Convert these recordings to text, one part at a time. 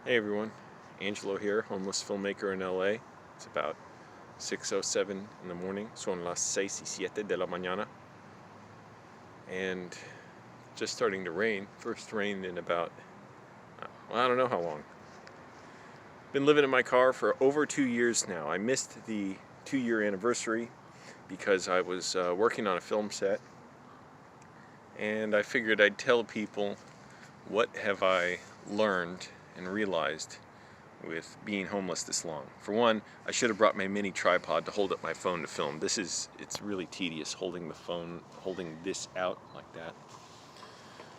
Hey everyone, Angelo here, homeless filmmaker in LA. It's about 6:07 in the morning, son las 6:07 de la mañana. And just starting to rain, first rain in about, I don't know how long. Been living in my car for over 2 years now. I missed the 2-year anniversary because I was working on a film set. And I figured I'd tell people what have I learned and realized with being homeless this long. For one, I should have brought my mini tripod to hold up my phone to film. It's really tedious holding the phone, holding this out like that.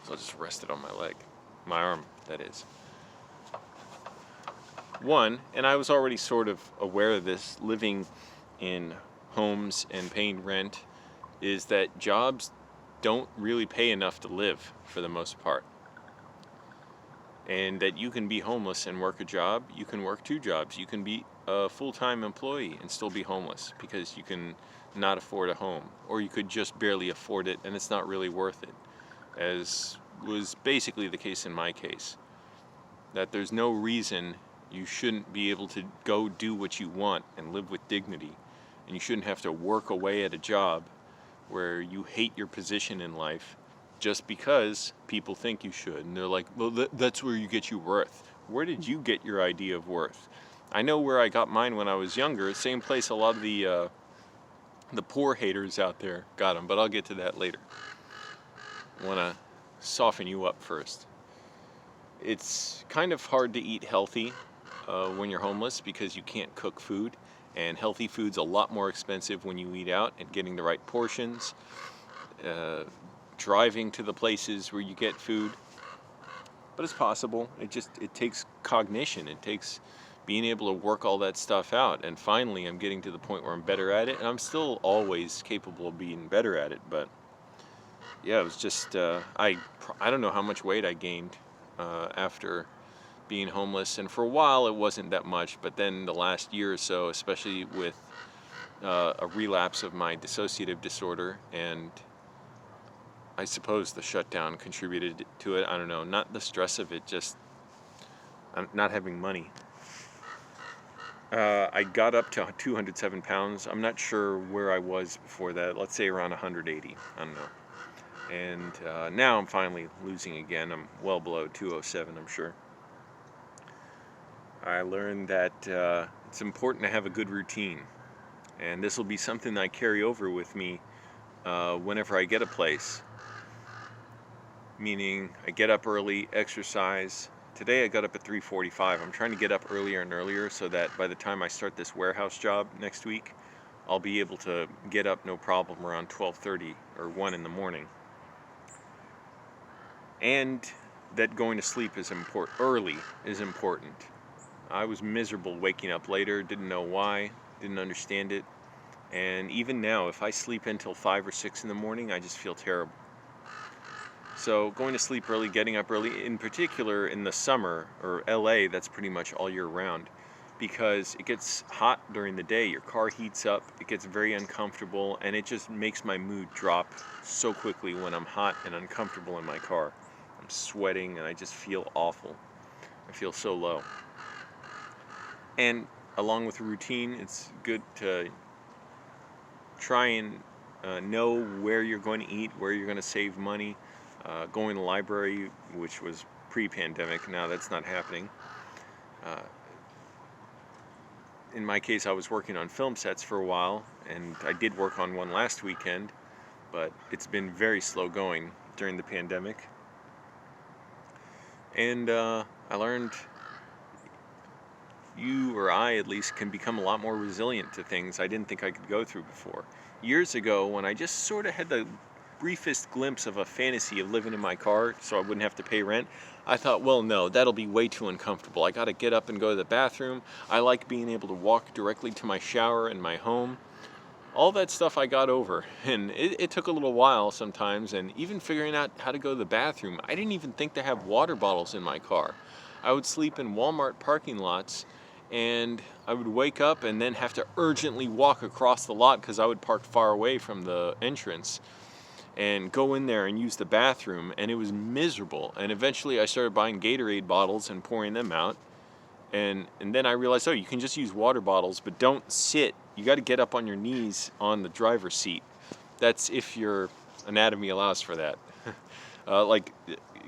So I'll just rest it on my leg, my arm, that is. One, and I was already sort of aware of this, living in homes and paying rent, is that jobs don't really pay enough to live for the most part. And that you can be homeless and work a job, you can work 2 jobs. You can be a full-time employee and still be homeless because you can not afford a home, or you could just barely afford it and it's not really worth it, as was basically the case in my case. That there's no reason you shouldn't be able to go do what you want and live with dignity, and you shouldn't have to work away at a job where you hate your position in life just because people think you should. And they're like, well, that's where you get your worth. Where did you get your idea of worth? I know where I got mine when I was younger. Same place a lot of the poor haters out there got them, but I'll get to that later. I want to soften you up first. It's kind of hard to eat healthy when you're homeless because you can't cook food, and healthy food's a lot more expensive when you eat out, and getting the right portions, driving to the places where you get food. But it's possible. It takes cognition. It takes being able to work all that stuff out. And finally, I'm getting to the point where I'm better at it. And I'm still always capable of being better at it. But yeah, it was just, I don't know how much weight I gained after being homeless. And for a while, it wasn't that much. But then the last year or so, especially with a relapse of my dissociative disorder, and I suppose the shutdown contributed to it. I don't know, not the stress of it, just not having money. I got up to 207 pounds. I'm not sure where I was before that. Let's say around 180. I don't know. And now I'm finally losing again. I'm well below 207, I'm sure. I learned that it's important to have a good routine. And this will be something that I carry over with me whenever I get a place. Meaning I get up early, exercise. Today I got up at 3:45. I'm trying to get up earlier and earlier so that by the time I start this warehouse job next week, I'll be able to get up no problem around 12:30 or 1 in the morning. And that going to sleep is early is important. I was miserable waking up later, didn't know why, didn't understand it. And even now, if I sleep until 5 or 6 in the morning, I just feel terrible. So going to sleep early, getting up early, in particular in the summer, or LA, that's pretty much all year round, because it gets hot during the day, your car heats up, it gets very uncomfortable, and it just makes my mood drop so quickly when I'm hot and uncomfortable in my car. I'm sweating and I just feel awful. I feel so low. And along with routine, it's good to try and know where you're going to eat, where you're going to save money. Going to the library, which was pre-pandemic, now that's not happening. In my case, I was working on film sets for a while, and I did work on one last weekend, but it's been very slow going during the pandemic. And I learned you, or I at least, can become a lot more resilient to things I didn't think I could go through before. Years ago, when I just sort of had the briefest glimpse of a fantasy of living in my car so I wouldn't have to pay rent, I thought, well, no, that'll be way too uncomfortable. I gotta get up and go to the bathroom. I like being able to walk directly to my shower in my home. All that stuff I got over, and it took a little while sometimes, and even figuring out how to go to the bathroom. I didn't even think to have water bottles in my car. I would sleep in Walmart parking lots, and I would wake up and then have to urgently walk across the lot because I would park far away from the entrance, and go in there and use the bathroom, and it was miserable. And eventually I started buying Gatorade bottles and pouring them out, And then I realized, oh, you can just use water bottles, but don't sit. You got to get up on your knees on the driver's seat. That's if your anatomy allows for that. Like,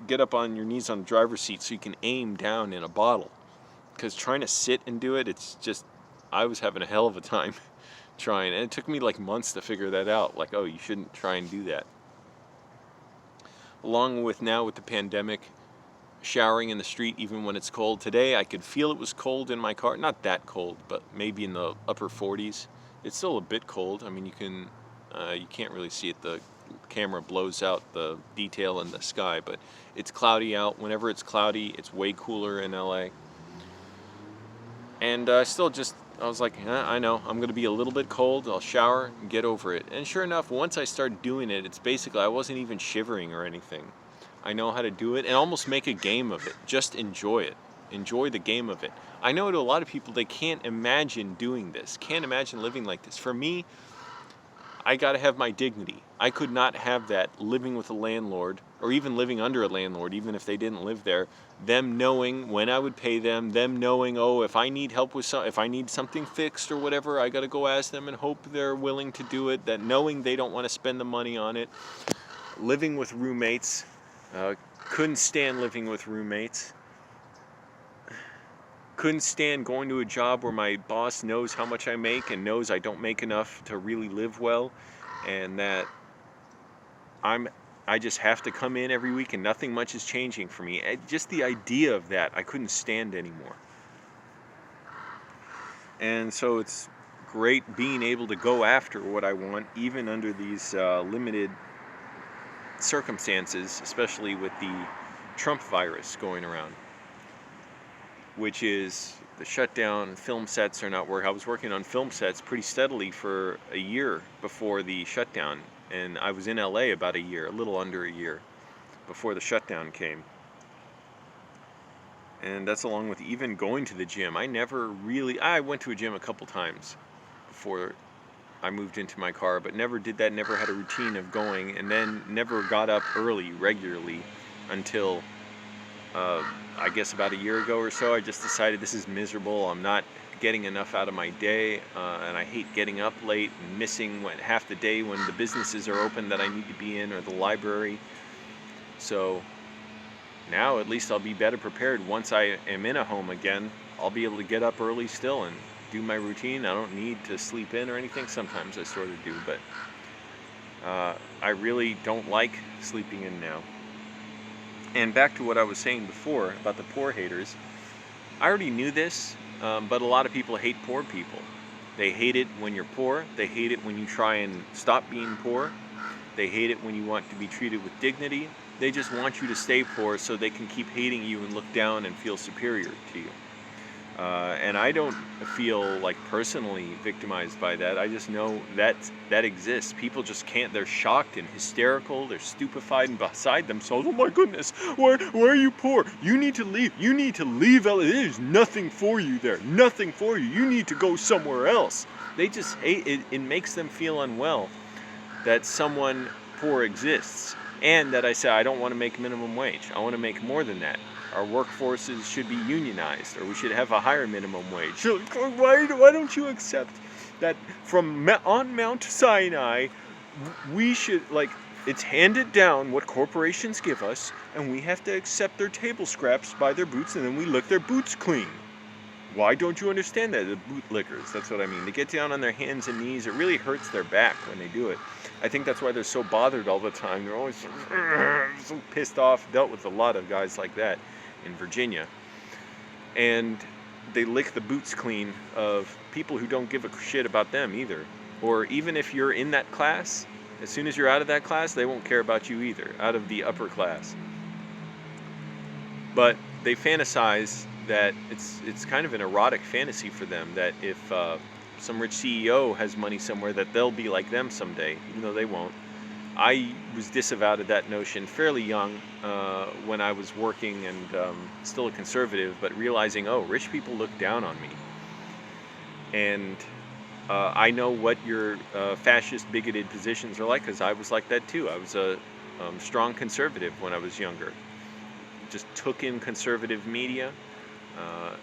get up on your knees on the driver's seat so you can aim down in a bottle. Because trying to sit and do it, it's just, I was having a hell of a time trying. And it took me like months to figure that out. Like, oh, you shouldn't try and do that. Along with now with the pandemic, showering in the street even when it's cold. Today I could feel it was cold in my car. Not that cold, but maybe in the upper 40s. It's still a bit cold. I mean, you can't really see it. The camera blows out the detail in the sky, but it's cloudy out. Whenever it's cloudy, it's way cooler in LA. And I was like, I know, I'm going to be a little bit cold. I'll shower and get over it. And sure enough, once I started doing it, it's basically, I wasn't even shivering or anything. I know how to do it and almost make a game of it. Just enjoy it. Enjoy the game of it. I know to a lot of people, they can't imagine doing this, can't imagine living like this. For me, I got to have my dignity. I could not have that living with a landlord or even living under a landlord, even if they didn't live there, them knowing when I would pay them, them knowing, oh, if I need help with if I need something fixed or whatever, I got to go ask them and hope they're willing to do it, that knowing they don't want to spend the money on it. Living with roommates, couldn't stand living with roommates. Couldn't stand going to a job where my boss knows how much I make and knows I don't make enough to really live well, and that I just have to come in every week and nothing much is changing for me. Just the idea of that, I couldn't stand anymore. And so it's great being able to go after what I want, even under these limited circumstances, especially with the Trump virus going around, which is the shutdown. Film sets are not working. I was working on film sets pretty steadily for a year before the shutdown, and I was in LA about a year, a little under a year, before the shutdown came. And that's along with even going to the gym. I went to a gym a couple times before I moved into my car, but never did that, never had a routine of going, and then never got up early regularly until I guess about a year ago or so. I just decided this is miserable. I'm not getting enough out of my day, and I hate getting up late and missing half the day when the businesses are open that I need to be in, or the library. So now at least I'll be better prepared. Once I am in a home again, I'll be able to get up early still and do my routine. I don't need to sleep in or anything. Sometimes I sort of do, but I really don't like sleeping in now. And back to what I was saying before about the poor haters, I already knew this, but a lot of people hate poor people. They hate it when you're poor. They hate it when you try and stop being poor. They hate it when you want to be treated with dignity. They just want you to stay poor so they can keep hating you and look down and feel superior to you. And I don't feel like personally victimized by that. I just know that exists. People just can't. They're shocked and hysterical. They're stupefied and beside themselves. Oh my goodness, why are you poor? You need to leave. You need to leave LA. There's nothing for you there. Nothing for you. You need to go somewhere else. They just hate it. It makes them feel unwell that someone poor exists. And that I say, I don't want to make minimum wage. I want to make more than that. Our workforces should be unionized, or we should have a higher minimum wage. So why don't you accept that from on Mount Sinai, we should, it's handed down what corporations give us, and we have to accept their table scraps by their boots, and then we lick their boots clean. Why don't you understand that? The bootlickers, that's what I mean. They get down on their hands and knees. It really hurts their back when they do it. I think that's why they're so bothered all the time. They're always so pissed off. Dealt with a lot of guys like that in Virginia. And they lick the boots clean of people who don't give a shit about them either. Or even if you're in that class, as soon as you're out of that class, they won't care about you either, out of the upper class. But they fantasize that it's kind of an erotic fantasy for them that if some rich CEO has money somewhere, that they'll be like them someday, even though they won't. I was disavowed of that notion fairly young when I was working and still a conservative, but realizing, oh, rich people look down on me. And I know what your fascist, bigoted positions are like, because I was like that too. I was a strong conservative when I was younger. Just took in conservative media,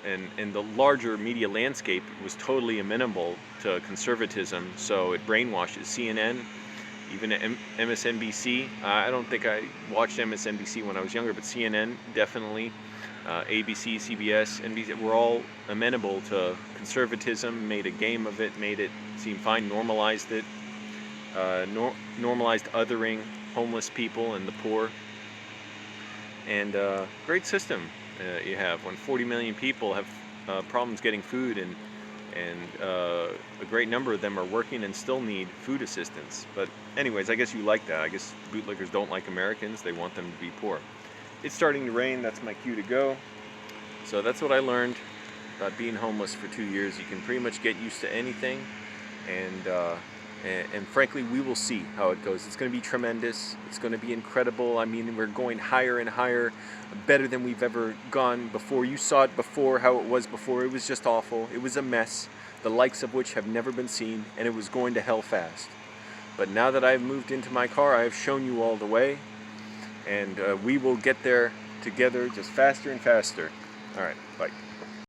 And the larger media landscape was totally amenable to conservatism, so it brainwashes CNN, even MSNBC. I don't think I watched MSNBC when I was younger, but CNN definitely. ABC, CBS, NBC were all amenable to conservatism, made a game of it, made it seem fine, normalized it, normalized othering homeless people and the poor. And great system you have when 40 million people have problems getting food, and a great number of them are working and still need food assistance. But anyways, I guess you like that. I guess bootlickers don't like Americans. They want them to be poor. It's starting to rain. That's my cue to go. So that's what I learned about being homeless for 2 years. You can pretty much get used to anything, and frankly, we will see how it goes. It's going to be tremendous. It's going to be incredible. I mean, we're going higher and higher, better than we've ever gone before. You saw it before, how it was before. It was just awful. It was a mess, the likes of which have never been seen, and it was going to hell fast. But now that I've moved into my car, I have shown you all the way, and we will get there together just faster and faster. All right, bye.